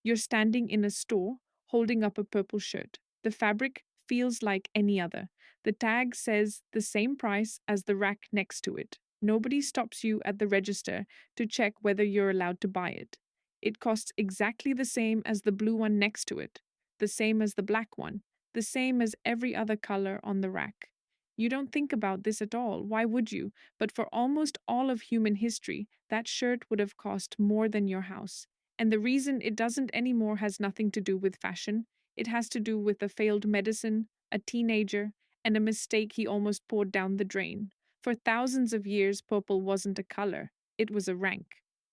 You're standing in a store holding up a purple shirt. The fabric feels like any other. The tag says the same price as the rack next to it. Nobody stops you at the register to check whether you're allowed to buy it. It costs exactly the same as the blue one next to it, the same as the black one, the same as every other color on the rack. You don't think about this at all. Why would you? But for almost all of human history, that shirt would have cost more than your house. And the reason it doesn't anymore has nothing to do with fashion. It has to do with a failed medicine, a teenager, and a mistake he almost poured down the drain. For thousands of years, purple wasn't a color, it was a rank.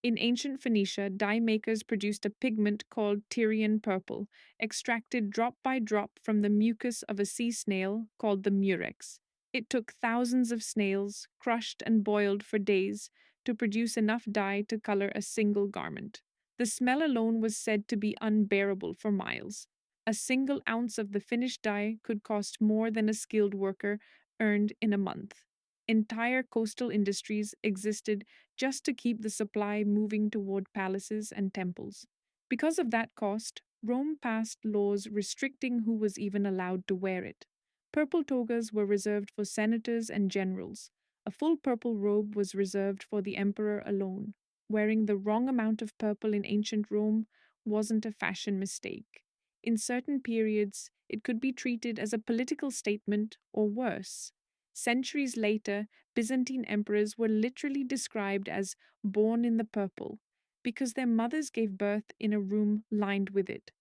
In ancient Phoenicia, dye makers produced a pigment called Tyrian purple, extracted drop by drop from the mucus of a sea snail called the murex. It took thousands of snails, crushed and boiled for days, to produce enough dye to color a single garment. The smell alone was said to be unbearable for miles. A single ounce of the finished dye could cost more than a skilled worker earned in a month. Entire coastal industries existed just to keep the supply moving toward palaces and temples. Because of that cost, Rome passed laws restricting who was even allowed to wear it. Purple togas were reserved for senators and generals. A full purple robe was reserved for the emperor alone. Wearing the wrong amount of purple in ancient Rome wasn't a fashion mistake. In certain periods, it could be treated as a political statement or worse. Centuries later, Byzantine emperors were literally described as born in the purple because their mothers gave birth in a room lined with it.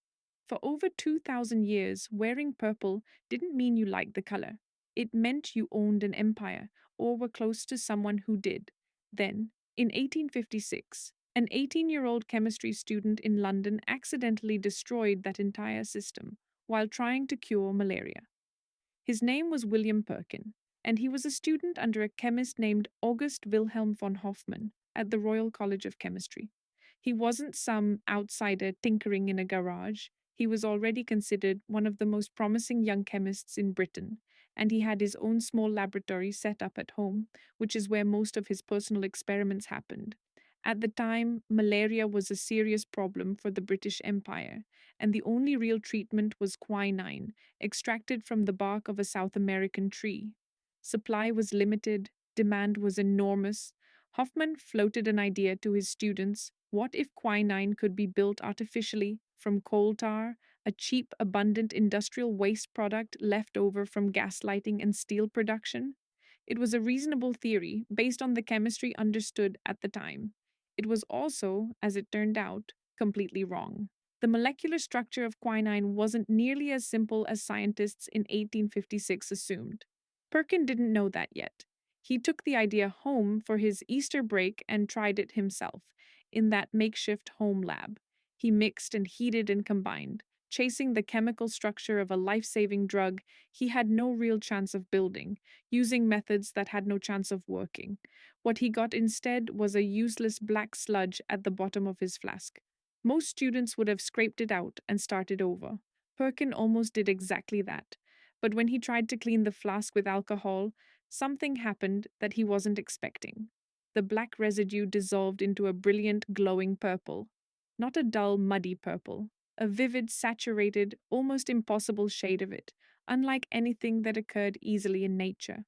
For over 2,000 years, wearing purple didn't mean you liked the color. It meant you owned an empire or were close to someone who did. Then, in 1856, an 18-year-old chemistry student in London accidentally destroyed that entire system while trying to cure malaria. His name was William Perkin, and he was a student under a chemist named August Wilhelm von Hofmann at the Royal College of Chemistry. He wasn't some outsider tinkering in a garage. He was already considered one of the most promising young chemists in Britain, and he had his own small laboratory set up at home, which is where most of his personal experiments happened. At the time, malaria was a serious problem for the British Empire, and the only real treatment was quinine, extracted from the bark of a South American tree. Supply was limited, demand was enormous. Hoffman floated an idea to his students. What if quinine could be built artificially from coal tar, a cheap, abundant industrial waste product left over from gaslighting and steel production? It was a reasonable theory based on the chemistry understood at the time. It was also, as it turned out, completely wrong. The molecular structure of quinine wasn't nearly as simple as scientists in 1856 assumed. Perkin didn't know that yet. He took the idea home for his Easter break and tried it himself in that makeshift home lab. He mixed and heated and combined, chasing the chemical structure of a life-saving drug he had no real chance of building, using methods that had no chance of working. What he got instead was a useless black sludge at the bottom of his flask. Most students would have scraped it out and started over. Perkin almost did exactly that. But when he tried to clean the flask with alcohol, something happened that he wasn't expecting. The black residue dissolved into a brilliant, glowing purple. Not a dull, muddy purple. A vivid, saturated, almost impossible shade of it, unlike anything that occurred easily in nature.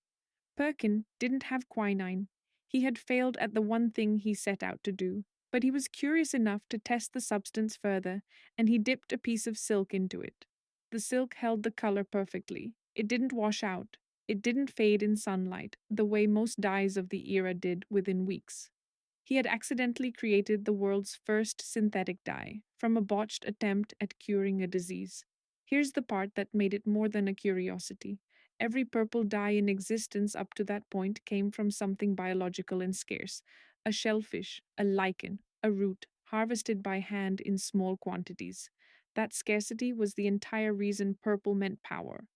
Perkin didn't have quinine. He had failed at the one thing he set out to do, but he was curious enough to test the substance further, and he dipped a piece of silk into it. The silk held the color perfectly. It didn't wash out. It didn't fade in sunlight, the way most dyes of the era did within weeks. He had accidentally created the world's first synthetic dye from a botched attempt at curing a disease. Here's the part that made it more than a curiosity. Every purple dye in existence up to that point came from something biological and scarce: a shellfish, a lichen, a root, harvested by hand in small quantities. That scarcity was the entire reason purple meant power.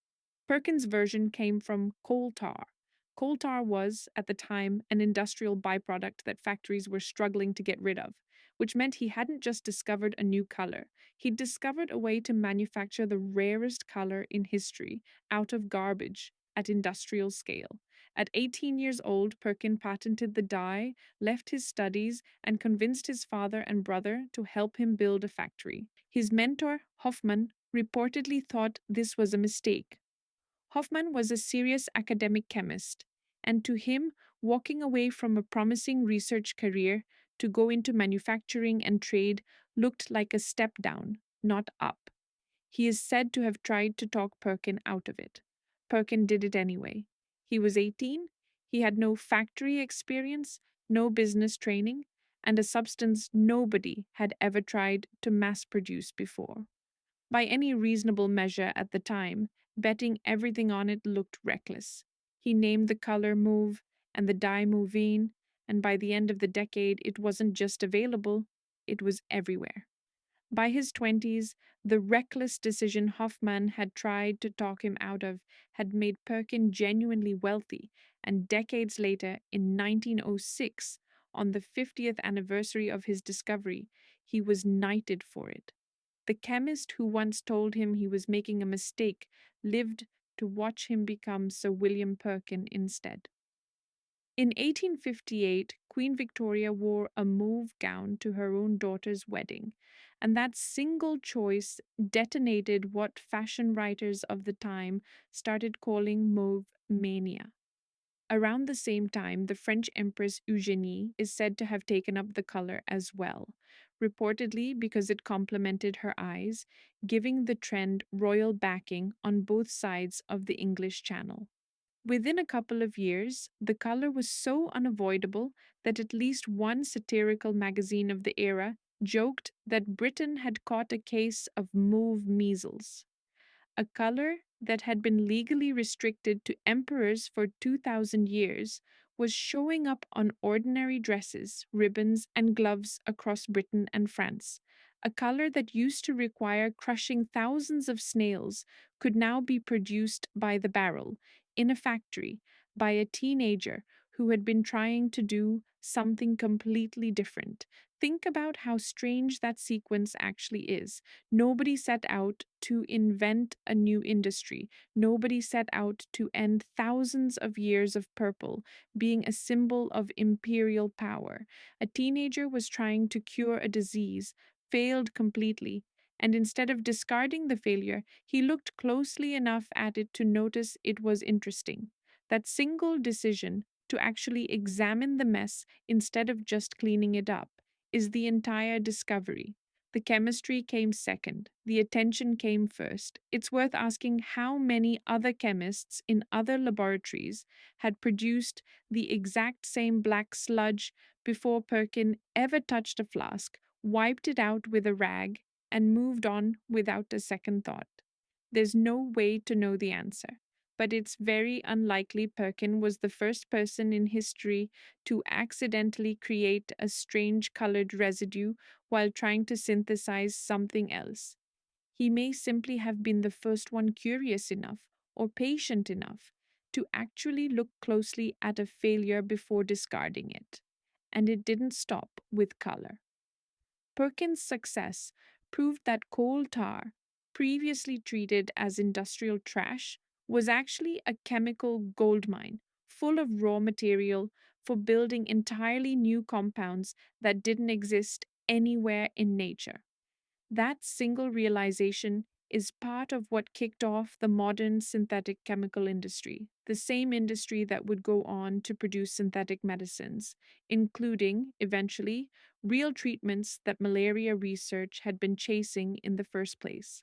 Perkins' version came from coal tar. Coal tar was, at the time, an industrial byproduct that factories were struggling to get rid of, which meant he hadn't just discovered a new color. He'd discovered a way to manufacture the rarest color in history out of garbage at industrial scale. At 18 years old, Perkin patented the dye, left his studies, and convinced his father and brother to help him build a factory. His mentor, Hoffman, reportedly thought this was a mistake. Hoffman was a serious academic chemist, and to him, walking away from a promising research career to go into manufacturing and trade looked like a step down, not up. He is said to have tried to talk Perkin out of it. Perkin did it anyway. He was 18, he had no factory experience, no business training, and a substance nobody had ever tried to mass produce before. By any reasonable measure at the time, betting everything on it looked reckless. He named the color mauve and the dye mauvine, and by the end of the decade, it wasn't just available, it was everywhere. By his 20s, the reckless decision Hoffman had tried to talk him out of had made Perkin genuinely wealthy, and decades later, in 1906, on the 50th anniversary of his discovery, he was knighted for it. The chemist who once told him he was making a mistake lived to watch him become Sir William Perkin instead. In 1858, Queen Victoria wore a mauve gown to her own daughter's wedding, and that single choice detonated what fashion writers of the time started calling mauve mania. Around the same time, the French Empress Eugenie is said to have taken up the color as well, reportedly because it complemented her eyes, giving the trend royal backing on both sides of the English Channel. Within a couple of years, the color was so unavoidable that at least one satirical magazine of the era joked that Britain had caught a case of mauve measles. A color that had been legally restricted to emperors for 2,000 years was showing up on ordinary dresses, ribbons, and gloves across Britain and France. A color that used to require crushing thousands of snails could now be produced by the barrel, in a factory, by a teenager who had been trying to do something completely different. Think about how strange that sequence actually is. Nobody set out to invent a new industry. Nobody set out to end thousands of years of purple being a symbol of imperial power. A teenager was trying to cure a disease, failed completely, and instead of discarding the failure, he looked closely enough at it to notice it was interesting. That single decision to actually examine the mess instead of just cleaning it up is the entire discovery. The chemistry came second, the attention came first. It's worth asking how many other chemists in other laboratories had produced the exact same black sludge before Perkin ever touched a flask, wiped it out with a rag, and moved on without a second thought. There's no way to know the answer, but it's very unlikely Perkin was the first person in history to accidentally create a strange colored residue while trying to synthesize something else. He may simply have been the first one curious enough or patient enough to actually look closely at a failure before discarding it. And it didn't stop with color. Perkin's success proved that coal tar, previously treated as industrial trash, was actually a chemical goldmine full of raw material for building entirely new compounds that didn't exist anywhere in nature. That single realization is part of what kicked off the modern synthetic chemical industry, the same industry that would go on to produce synthetic medicines, including, eventually, real treatments that malaria research had been chasing in the first place.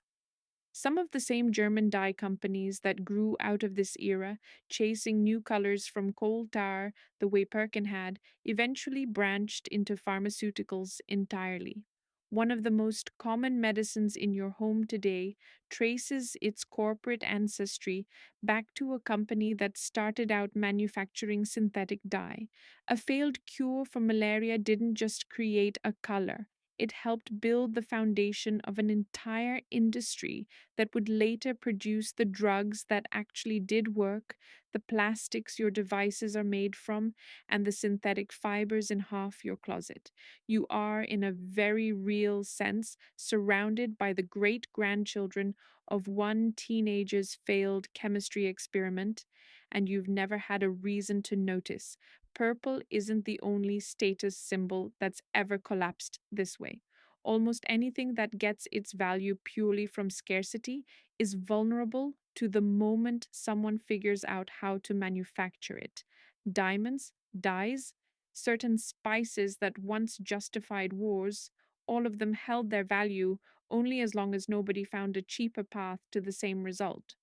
Some of the same German dye companies that grew out of this era, chasing new colors from coal tar the way Perkin had, eventually branched into pharmaceuticals entirely. One of the most common medicines in your home today traces its corporate ancestry back to a company that started out manufacturing synthetic dye. A failed cure for malaria didn't just create a color, It helped build the foundation of an entire industry that would later produce the drugs that actually did work, the plastics your devices are made from, and the synthetic fibers in half your closet. You are, in a very real sense, surrounded by the great grandchildren of one teenager's failed chemistry experiment, and you've never had a reason to notice. Purple isn't the only status symbol that's ever collapsed this way. Almost anything that gets its value purely from scarcity is vulnerable to the moment someone figures out how to manufacture it. Diamonds, dyes, certain spices that once justified wars, all of them held their value only as long as nobody found a cheaper path to the same result.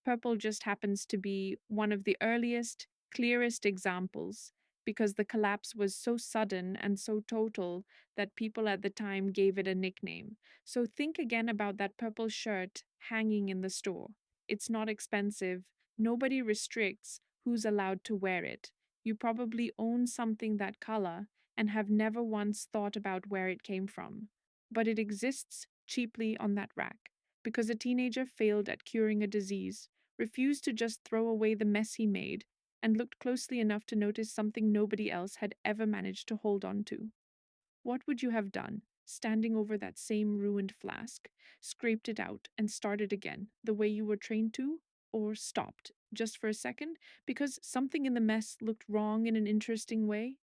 Purple just happens to be one of the earliest, clearest examples because the collapse was so sudden and so total that people at the time gave it a nickname. So think again about that purple shirt hanging in the store. It's not expensive, nobody restricts who's allowed to wear it. You probably own something that color and have never once thought about where it came from. But it exists cheaply on that rack because a teenager failed at curing a disease, refused to just throw away the mess he made, and looked closely enough to notice something nobody else had ever managed to hold on to. What would you have done, standing over that same ruined flask, scraped it out, and started again, the way you were trained to? Or stopped, just for a second, because something in the mess looked wrong in an interesting way?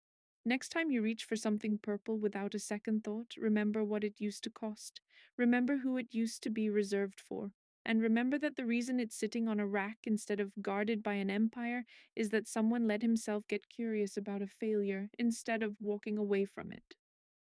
Next time you reach for something purple without a second thought, remember what it used to cost. Remember who it used to be reserved for. And remember that the reason it's sitting on a rack instead of guarded by an empire is that someone let himself get curious about a failure instead of walking away from it.